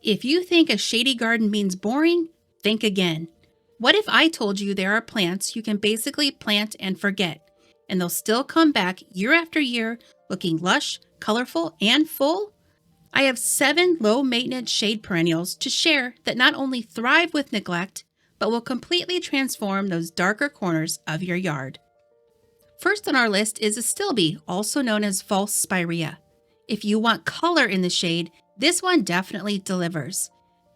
If you think a shady garden means boring, think again. What if I told you there are plants you can basically plant and forget, and they'll still come back year after year looking lush, colorful, and full? I have 7 low-maintenance shade perennials to share that not only thrive with neglect, but will completely transform those darker corners of your yard. First on our list is astilbe, also known as false spirea. If you want color in the shade, this one definitely delivers.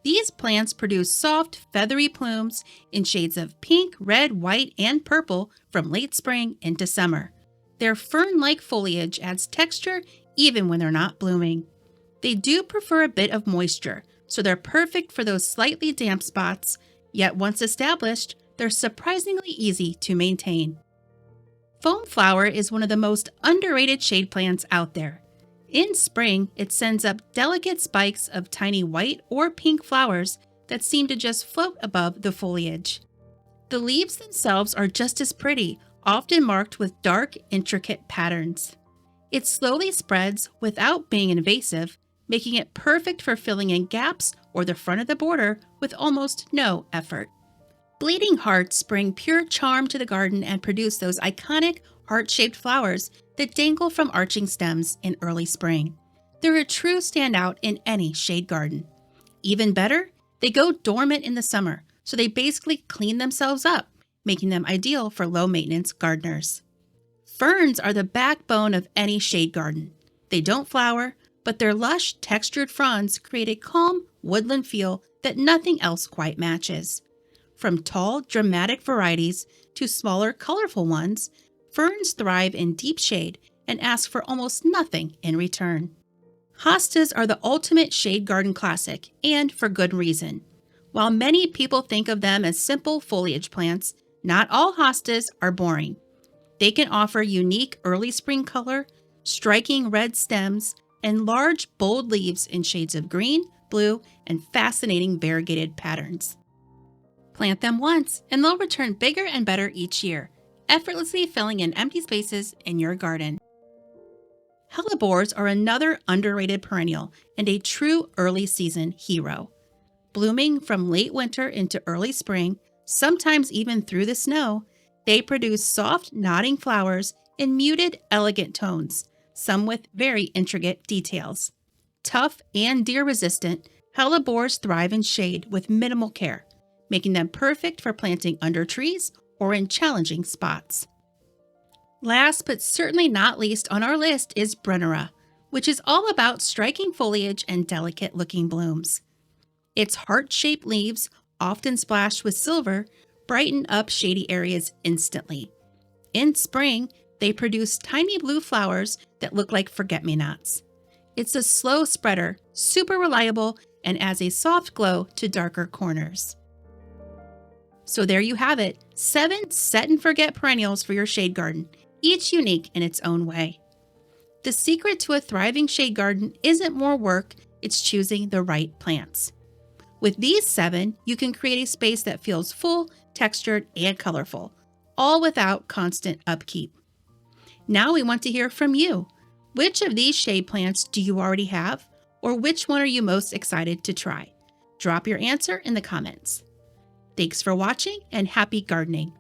These plants produce soft, feathery plumes in shades of pink, red, white, and purple from late spring into summer. Their fern-like foliage adds texture even when they're not blooming. They do prefer a bit of moisture, so they're perfect for those slightly damp spots, yet once established, they're surprisingly easy to maintain. Foam flower is one of the most underrated shade plants out there. In spring, it sends up delicate spikes of tiny white or pink flowers that seem to just float above the foliage. The leaves themselves are just as pretty, often marked with dark, intricate patterns. It slowly spreads without being invasive, making it perfect for filling in gaps or the front of the border with almost no effort. Bleeding hearts bring pure charm to the garden and produce those iconic heart-shaped flowers that dangle from arching stems in early spring. They're a true standout in any shade garden. Even better, they go dormant in the summer, so they basically clean themselves up, making them ideal for low-maintenance gardeners. Ferns are the backbone of any shade garden. They don't flower, but their lush, textured fronds create a calm, woodland feel that nothing else quite matches. From tall, dramatic varieties to smaller, colorful ones, ferns thrive in deep shade and ask for almost nothing in return. Hostas are the ultimate shade garden classic, and for good reason. While many people think of them as simple foliage plants, not all hostas are boring. They can offer unique early spring color, striking red stems, and large, bold leaves in shades of green, blue, and fascinating variegated patterns. Plant them once, and they'll return bigger and better each year, effortlessly filling in empty spaces in your garden. Hellebores are another underrated perennial and a true early season hero. Blooming from late winter into early spring, sometimes even through the snow, they produce soft, nodding flowers in muted, elegant tones, some with very intricate details. Tough and deer-resistant, hellebores thrive in shade with minimal care, making them perfect for planting under trees or in challenging spots. Last but certainly not least on our list is Brennera, which is all about striking foliage and delicate-looking blooms. Its heart-shaped leaves, often splashed with silver, brighten up shady areas instantly. In spring, they produce tiny blue flowers that look like forget-me-nots. It's a slow spreader, super reliable, and adds a soft glow to darker corners. So there you have it, 7 set-and-forget perennials for your shade garden, each unique in its own way. The secret to a thriving shade garden isn't more work, it's choosing the right plants. With these 7, you can create a space that feels full, textured, and colorful, all without constant upkeep. Now we want to hear from you. Which of these shade plants do you already have, or which one are you most excited to try? Drop your answer in the comments. Thanks for watching and happy gardening.